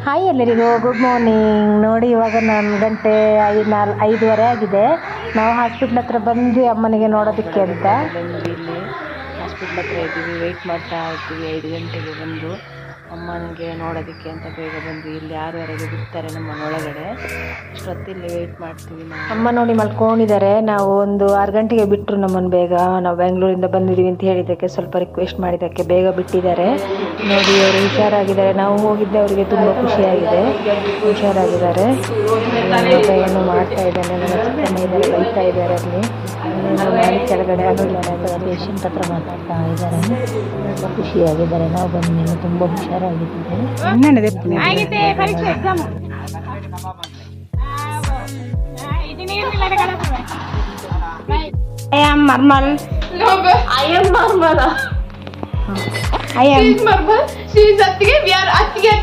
Hi ಎಲ್ಲರಿಗೂ good morning. ನೋಡಿ ಇವಾಗ 5:05 ಆಗಿದೆ. ನಾವು ಹಾಸ್ಪಿಟ್ಲ್ ಹತ್ರ ಬಂದ್ವಿ ಅಮ್ಮನಿಗೆ ನೋಡೋದಕ್ಕೆ ಅಂತ. ಬಂದು ಇಲ್ಲಿ ಹಾಸ್ಪಿಟ್ಲ್ ಹತ್ರ ಇದ್ದೀವಿ, ವೆಯ್ಟ್ ಮಾಡ್ತಾ ಇದ್ದೀವಿ. 5 ಗಂಟೆಗೆ ಬಂದು ಅಮ್ಮನಿಗೆ ನೋಡೋದಕ್ಕೆ ಅಂತ ಬೇಗ ಬಂದ್ವಿ. ಇಲ್ಲಿ 6:30ಗೆ ಬಿಡ್ತಾರೆ ನಮ್ಮನ್ನೊಳಗಡೆ. ಅಷ್ಟೊತ್ತಿಲ್ಲಿ ವೆಯ್ಟ್ ಮಾಡ್ತೀವಿ ನಾವು. ಅಮ್ಮ ನೋಡಿ ಮಲ್ಕೊಂಡಿದ್ದಾರೆ. ನಾವು ಒಂದು 6 ಗಂಟೆಗೆ ಬಿಟ್ಟರು ನಮ್ಮನ್ನು ಬೇಗ. ನಾವು ಬೆಂಗಳೂರಿಂದ ಬಂದಿದ್ದೀವಿ ಅಂತ ಹೇಳಿದ್ದಕ್ಕೆ ಸ್ವಲ್ಪ ರಿಕ್ವೆಸ್ಟ್ ಮಾಡಿದ್ದಕ್ಕೆ ಬೇಗ ಬಿಟ್ಟಿದ್ದಾರೆ. ನೋಡಿ ಅವರು ಹುಷಾರಾಗಿದ್ದಾರೆ. ನಾವು ಹೋಗಿದ್ದೆ, ಅವರಿಗೆ ತುಂಬ ಖುಷಿಯಾಗಿದೆ, ಹುಷಾರಾಗಿದ್ದಾರೆ. ಏನು ಮಾಡ್ತಾ ಇದ್ದಾನೆ, ನನ್ನ ಚಿಕ್ಕಮ್ಮ ಇದ್ದಾರೆ, ಬೈತಾ ಇದ್ದಾರೆ. ಅಲ್ಲಿ ಮಾಡಿ ಕೆಳಗಡೆ ಆಗಿದ್ದಾರೆ ಅಥವಾ ಪೇಷಂಟ್ ಹತ್ರ ಮಾತಾಡ್ತಾ ಇದ್ದಾರೆ. ತುಂಬ ಖುಷಿಯಾಗಿದ್ದಾರೆ. ನಾವು ಬಂದು ತುಂಬ ಹುಷಾರಾಗಿದ್ದಾರೆ. I am Marmal. No, but I am Marmal. she is Marmal. She is Attige. We are Attige.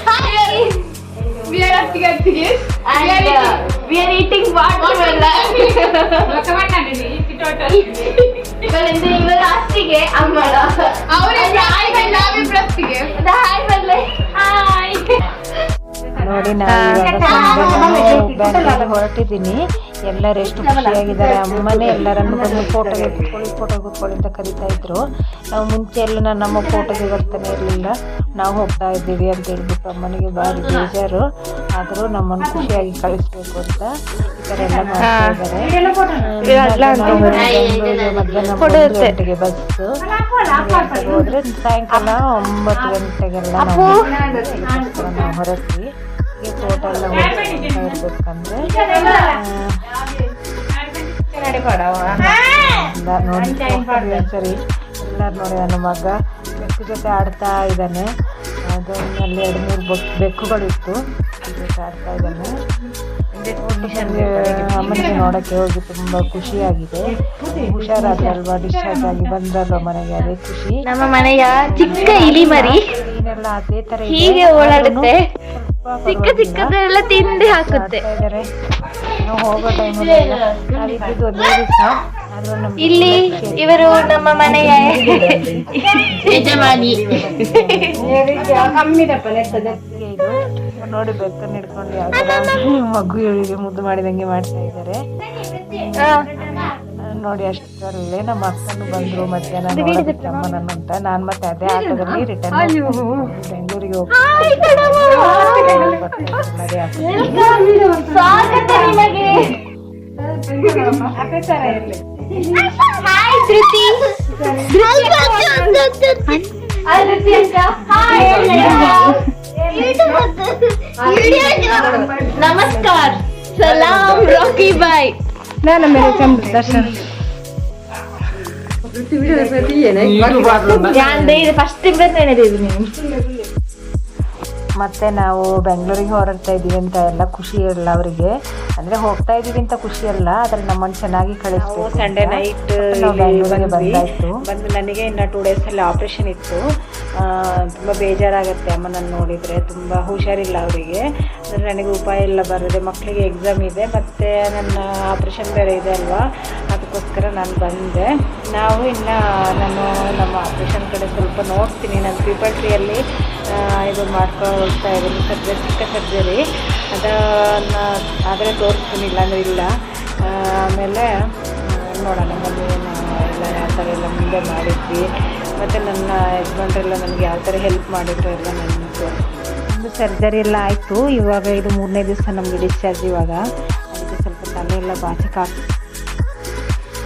Hi. We are Attige. And we are eating watermelon. ಇವಳಿಂದ ಇವರು ಅತ್ತಿಗೆ ಅಮ್ಮಳ ಅವರಿಂದ ನಾವಿಬ್ರು ಅತ್ತಿಗೆ ಹಾಯ್. ನೋಡಿ ನಾನು ಇವಾಗ ಹೊರಟಿದ್ದೀನಿ. ಎಲ್ಲರೂ ಎಷ್ಟು ಖುಷಿಯಾಗಿದ್ದಾರೆ. ಅಮ್ಮನೇ ಎಲ್ಲರನ್ನು ಬಂದು ಫೋಟೋಗೆ ಕೂತ್ಕೊಳ್ಳಿ ಅಂತ ಕರಿತಾ ಇದ್ರು. ನಾವು ಮುಂಚೆ ಎಲ್ಲ ನಮ್ಮ ಫೋಟೋಗೆ ಬರ್ತಾನೆ ಇರಲಿಲ್ಲ. ನಾವು ಹೋಗ್ತಾ ಇದ್ದೀವಿ ಅಂತ ಹೇಳ್ಬಿಟ್ಟು ಅಮ್ಮನಿಗೆ ಭಾರಿ ಬೇಜಾರು. ಆದರೂ ನಮ್ಮನ್ನು ಖುಷಿಯಾಗಿ ಕಳಿಸ್ಬೇಕು ಅಂತ ಈ ಥರ ಎಲ್ಲ ಮಾಡ್ತಾ ಇದ್ದಾರೆ. ಮಧ್ಯಾಹ್ನ 3 ಗಂಟೆಗೆ ಬಸ್ಸು ಹೋದ್ರೆ ಸಾಯಂಕಾಲ 9 ಗಂಟೆಗೆಲ್ಲ ನಾವು ಹೊರಟ್ವಿ. ತೋಟ ಎಲ್ಲ ಇರ್ಬೇಕಂದ್ರೆ ನೋಡಿ ಸರಿ ಎಲ್ಲರೂ ನೋಡಿ ನನ್ನ ಮಗ ಬೆಕ್ಕು ಜೊತೆ ಆಡ್ತಾ ಇದ್ದಾನೆ. ಅದರಲ್ಲಿ 2-3 ಬೆಕ್ಕುಗಳಿತ್ತು, ಜೊತೆ ಆಡ್ತಾ ಇದ್ದಾನೆ. ಅಮ್ಮನಿಗೆ ನೋಡೋಕ್ಕೆ ಹೋಗಿ ತುಂಬ ಖುಷಿಯಾಗಿದೆ. ಹುಷಾರಾದ್ರಲ್ವಾ, ಡಿಸ್ಚಾರ್ಜ್ ಆಗಿ ಬಂದ್ರಲ್ವ ಮನೆಗೆ, ಅದೇ ಖುಷಿ. ನಮ್ಮ ಮನೆಯ ಚಿಕ್ಕ ಇಲಿ ಮರಿ ಏನೆಲ್ಲ ಅದೇ ತರ ಹೀಗೆ ಓಡಾಡುತ್ತೆ, ಚಿಕ್ಕ ಚಿಕ್ಕದೆಲ್ಲ ತಿಂಡಿ ಹಾಕುತ್ತೆ. ನಾವು ಹೋಗೋ ಟೈಮಲ್ಲಿ ನಾವಿದ್ದು ಒಂದೇ ದಿವಸ. ಇಲ್ಲಿ ಇವರು ನಮ್ಮ ಮನೆಯ ಯಜಮಾನಿ. ನೋಡಿ ಬೆಕ್ಕನ್ನು ಹಿಡ್ಕೊಂಡು ಯಾವ ಮಗು ಇವಳಿಗೆ ಮುದ್ದು ಮಾಡಿದಂಗೆ ಮಾಡ್ತಾ ಇದ್ದಾರೆ ನೋಡಿ. ಅಷ್ಟರಲ್ಲೇ ನಮ್ಮ ಅಕ್ಕನು ಬಂದ್ರು ಮಧ್ಯಾಹ್ನ ಅಮ್ಮನನ್ನು ಅಂತ. ನಾನು ಮತ್ತೆ ಅದೇ ಆಟೋದಲ್ಲಿ ರಿಟರ್ನ್ ಬೆಂಗಳೂರಿಗೆ ನಮಸ್ಕಾರ, ಸಲಾಂ ರಾಕಿ ಬಾಯ್. ನಾನು ಮೇರೆ ಚಂದ್ರ ದರ್ಶನ್ ಫಸ್ಟ್ ನೀವು ಮತ್ತೆ ನಾವು ಬೆಂಗಳೂರಿಗೆ ಹೊರಡ್ತಾ ಇದ್ದೀವಿ ಅಂತ ಎಲ್ಲ ಖುಷಿ ಇಲ್ಲ ಅವರಿಗೆ. ಅಂದರೆ ಹೋಗ್ತಾ ಇದ್ದೀವಿ ಅಂತ ಖುಷಿ ಅಲ್ಲ, ಆದರೆ ನಮ್ಮನ್ನು ಚೆನ್ನಾಗಿ ಕಳಿಸ್ಬೇಕು. ಸಂಡೇ ನೈಟ್ ಬೆಂಗಳೂರಿಗೆ ಬಂದಾಯಿತು. ಬಂದು ನನಗೆ ಇನ್ನು 2 ಡೇಸಲ್ಲಿ ಆಪ್ರೇಷನ್ ಇತ್ತು. ತುಂಬ ಬೇಜಾರಾಗುತ್ತೆ ಅಮ್ಮನನ್ನು ನೋಡಿದರೆ. ತುಂಬ ಹುಷಾರಿಲ್ಲ ಅವರಿಗೆ. ಅಂದರೆ ನನಗೆ ಉಪಾಯ ಎಲ್ಲ ಬರದೆ, ಮಕ್ಕಳಿಗೆ ಎಕ್ಸಾಮ್ ಇದೆ, ಮತ್ತು ನನ್ನ ಆಪ್ರೇಷನ್ ಬೇರೆ ಇದೆ ಅಲ್ವಾ, ಅದಕ್ಕೋಸ್ಕರ ನಾನು ಬಂದೆ. ನಾನು ನಮ್ಮ ಆಪ್ರೇಷನ್ ಕಡೆ ಸ್ವಲ್ಪ ನೋಡ್ತೀನಿ. ನಾನು ಪೀಪಲ್ಟ್ರಿಯಲ್ಲಿ ಇದು ಮಾಡ್ಕೊಳ್ತಾ ಇದ್ದೀನಿ, ಚಿಕ್ಕ ಸರ್ಜರಿ. ಅದನ್ನು ಆದರೆ ತೋರಿಸ್ತೀನಿ, ಇಲ್ಲಾಂದರೆ ಇಲ್ಲ. ಆಮೇಲೆ ನೋಡೋಣ ಬಂದು ಎಲ್ಲ ಯಾವ ಥರ ಎಲ್ಲ ಮುಂದೆ ಮಾಡಿದ್ವಿ. ಮತ್ತು ನನ್ನ ಯಜಮಾನ್ರೆಲ್ಲ ನನಗೆ ಯಾವ ಥರ ಹೆಲ್ಪ್ ಮಾಡಿದ್ರು ಎಲ್ಲ ನನಗೆ. ಒಂದು ಸರ್ಜರಿ ಎಲ್ಲ ಆಯಿತು. ಇವಾಗ ಇದು 3ನೇ ದಿವಸ ನಮಗೆ ಡಿಸ್ಚಾರ್ಜ್. ಇವಾಗ ಅದಕ್ಕೆ ಸ್ವಲ್ಪ ತಲೆ ಎಲ್ಲ ಬಾಚಕಾಗ್ತದೆ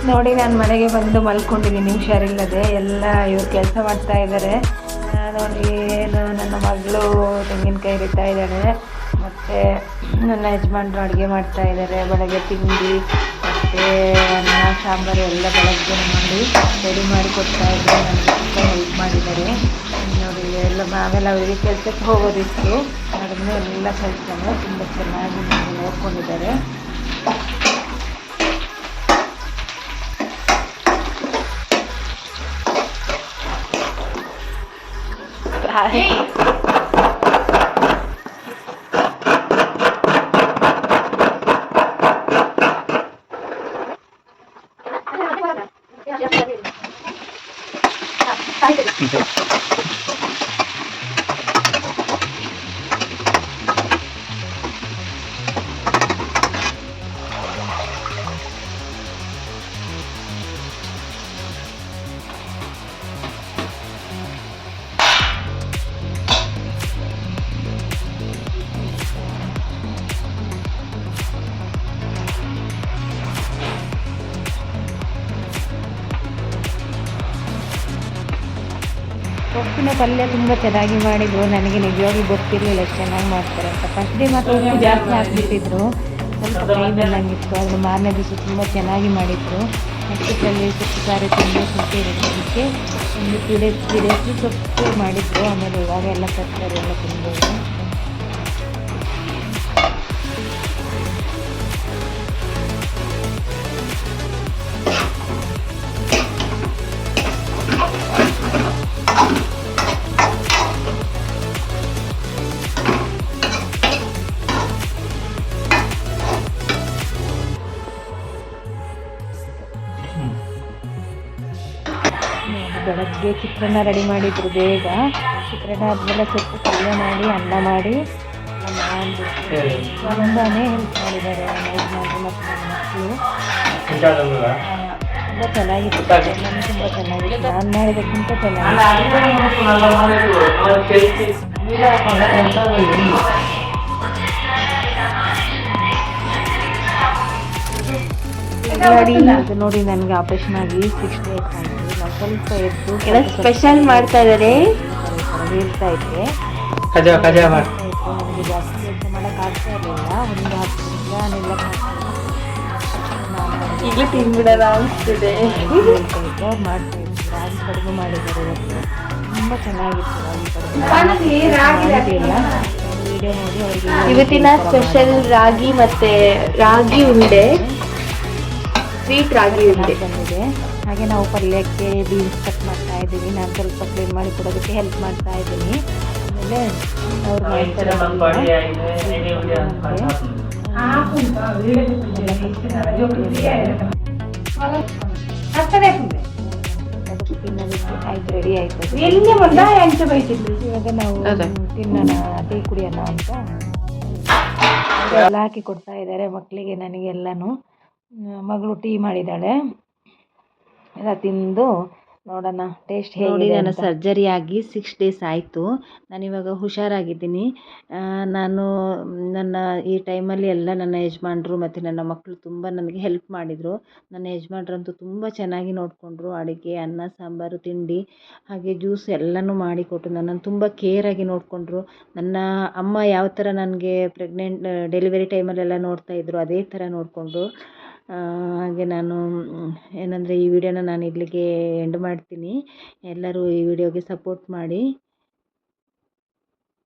ನೋಡಿ. ನಾನು ಮನೆಗೆ ಬಂದು ಮಲ್ಕೊಂಡಿದ್ದೀನಿ ಹುಷಾರಿಲ್ಲದೆ. ಎಲ್ಲ ಇವ್ರು ಕೆಲಸ ಮಾಡ್ತಾ ಇದ್ದಾರೆ ನೋಡಿ. ನನ್ನ ಮಗಳು ತೆಂಗಿನಕಾಯಿ ಇರಿತಾ ಇದ್ದಾಳೆ, ಮತ್ತು ನನ್ನ ಯಜಮಾನ್ರು ಅಡುಗೆ ಮಾಡ್ತಾ ಇದ್ದಾರೆ. ಬೆಳಗ್ಗೆ ತಿಂಡಿ ಮತ್ತು ಅನ್ನ ಸಾಂಬಾರು ಎಲ್ಲ ಬೆಳಗ್ಗೆ ಮಾಡಿ ರೆಡಿ ಮಾಡಿ ಕೊಡ್ತಾ ಇದ್ದಾರೆ. ನನಗೆ ತುಂಬ ಹೆಲ್ಪ್ ಮಾಡಿದ್ದಾರೆ ನೋಡಿ. ಎಲ್ಲ ಆಮೇಲೆ ಅವರಿಗೆ ಕೆಲಸಕ್ಕೆ ಹೋಗೋದಿತ್ತು, ಅದನ್ನು ಎಲ್ಲ ಕೆಲಸನೂ ತುಂಬ ಚೆನ್ನಾಗಿ ನೋಡ್ಕೊಂಡಿದ್ದಾರೆ. ಪಲ್ಯ ತುಂಬ ಚೆನ್ನಾಗಿ ಮಾಡಿದರು. ನನಗೆ ನಿಜವಾಗ್ಲೂ ಗೊತ್ತಿರಲಿಲ್ಲ ಎಷ್ಟು ಚೆನ್ನಾಗಿ ಮಾಡ್ತಾರೆ ಅಂತ. ಫಸ್ಟ್ ಡೇ ಮಾತ್ರ ಉಪ್ಪು ಜಾಸ್ತಿ ಹಾಕ್ಬಿಟ್ಟಿದ್ರು, ಸ್ವಲ್ಪ ಕೈ ಬಂದಂಗಿತ್ತು. ಆದರೆ ಮಾರನೇ ದಿವಸ ತುಂಬ ಚೆನ್ನಾಗಿ ಮಾಡಿದರು. ನೆಕ್ಸ್ಟಲ್ಲಿ ಸೊಪ್ಪು ಸಾರು ತಿಂದು ಸೊಪ್ಪು ಇರೋದಕ್ಕೆ ಒಂದು 3 ಡೇಸ್ ಸೊಪ್ಪು ಮಾಡಿದ್ರು. ಆಮೇಲೆ ಇವಾಗ ಎಲ್ಲ ತರಕಾರಿ ಎಲ್ಲ ತಿಂಬೋದು. ಬೆಳಗ್ಗೆ ಚಿತ್ರಾನ್ನ ರೆಡಿ ಮಾಡಿದ್ರು ಬೇಗ. ಚಿತ್ರಾನ್ನ ಆದಮೇಲೆ ಸೊಪ್ಪು ಪಲ್ಯ ಮಾಡಿ ಅನ್ನ ಮಾಡಿ ತುಂಬಾ ಹೆಲ್ಪ್ ಮಾಡಿದ್ದಾರೆ ನಮ್ಮ ಯಜಮಾನರು ಮತ್ತು ನನ್ನ ಮಕ್ಕಳು. ತುಂಬ ಚೆನ್ನಾಗಿತ್ತು, ನನಗೆ ತುಂಬ ಚೆನ್ನಾಗಿತ್ತು. ನಾನು ಮಾಡಿದ್ದಕ್ಕಿಂತ ಚೆನ್ನಾಗಿ ನೋಡಿ. ನನಗೆ ಆಪರೇಷನ್ ಆಗಿ 6 days ಆಯಿತು. ನಾನು ಸ್ವಲ್ಪ ಎದ್ದು ಸ್ಪೆಷಲ್ ಮಾಡ್ತಾ ಇದ್ದಾರೆ. ಹೇಳ್ತಾ ಇದ್ದೆ ನನಗೆ ಜಾಸ್ತಿ ಕೆಲಸ ಮಾಡೋಕ್ಕಾಗ್ತಾ ಇರಲಿಲ್ಲ. ಒಂದು 10 ನಿಮಿಷ ನಾನೆಲ್ಲ ಈಗಲೂ ತಿನ್ಬಿಡೋಣ ಅನಿಸ್ತಿದೆ. ಅವ್ರು ಮಾಡ್ತಾ ಇದ್ರು. ರಾಗಿ ಕಡುಬು ಮಾಡಿದ್ದಾರೆ ಇವತ್ತು, ತುಂಬ ಚೆನ್ನಾಗಿತ್ತು. ರಾಗಿ ಕಡುಬು ವಿಡಿಯೋ ನೋಡಿ ಅವರಿಗೆ ಇವತ್ತಿನ ಸ್ಪೆಷಲ್ ರಾಗಿ ಮತ್ತೆ ರಾಗಿ ಉಂಡೆ, ಸ್ವೀಟ್ ರಾಗಿ ಉಂಡೆ ಬಂದಿದೆ. ಹಾಗೆ ನಾವು ಪಲ್ಯಕ್ಕೆ ಬೀನ್ಸ್ ಕಟ್ ಮಾಡ್ತಾ ಇದ್ದೀವಿ. ನಾನು ಸ್ವಲ್ಪ ಕ್ಲೀನ್ ಮಾಡಿ ಕೊಡೋದಕ್ಕೆ ಹೆಲ್ಪ್ ಮಾಡ್ತಾ ಇದ್ದೀನಿ. ಆಮೇಲೆ ಅವ್ರು ಮಾಡ್ತಾರೆ ಆಯ್ತು, ರೆಡಿ ಆಯ್ತು. ಇವಾಗ ನಾವು ತಿನ್ನೋಣ, ಟೀ ಕುಡಿಯೋಣ ಅಂತ ಎಲ್ಲ ಹಾಕಿ ಕೊಡ್ತಾ ಇದ್ದಾರೆ ಮಕ್ಕಳಿಗೆ, ನನಗೆಲ್ಲನೂ. ಮಗಳು ಟೀ ಮಾಡಿದ್ದಾಳೆ, ಎಲ್ಲ ತಿಂದು ನೋಡೋಣ ಟೇಸ್ಟ್ ಹೇಳಿ. ನನ್ನ ಸರ್ಜರಿ ಆಗಿ 6 days ಆಯಿತು. ನಾನಿವಾಗ ಹುಷಾರಾಗಿದ್ದೀನಿ. ನಾನು ನನ್ನ ಈ ಟೈಮಲ್ಲಿ ಎಲ್ಲ ನನ್ನ ಯಜಮಾನ್ರು ಮತ್ತು ನನ್ನ ಮಕ್ಕಳು ತುಂಬ ನನಗೆ ಹೆಲ್ಪ್ ಮಾಡಿದರು. ನನ್ನ ಯಜಮಾನ್ರಂತೂ ತುಂಬ ಚೆನ್ನಾಗಿ ನೋಡಿಕೊಂಡ್ರು. ಅಡುಗೆ, ಅನ್ನ, ಸಾಂಬಾರು, ತಿಂಡಿ ಹಾಗೆ ಜ್ಯೂಸ್ ಎಲ್ಲನೂ ಮಾಡಿಕೊಟ್ಟು ನನ್ನನ್ನು ತುಂಬ ಕೇರಾಗಿ ನೋಡಿಕೊಂಡ್ರು. ನನ್ನ ಅಮ್ಮ ಯಾವ ಥರ ನನಗೆ ಡೆಲಿವರಿ ಟೈಮಲ್ಲೆಲ್ಲ ನೋಡ್ತಾಯಿದ್ರು ಅದೇ ಥರ ನೋಡಿಕೊಂಡ್ರು. ಹಾಗೆ ನಾನು ಏನಂದರೆ ಈ ವಿಡಿಯೋನ ನಾನು ಇಲ್ಲಿಗೆ ಎಂಡ್ ಮಾಡ್ತೀನಿ. ಎಲ್ಲರೂ ಈ ವಿಡಿಯೋಗೆ ಸಪೋರ್ಟ್ ಮಾಡಿ.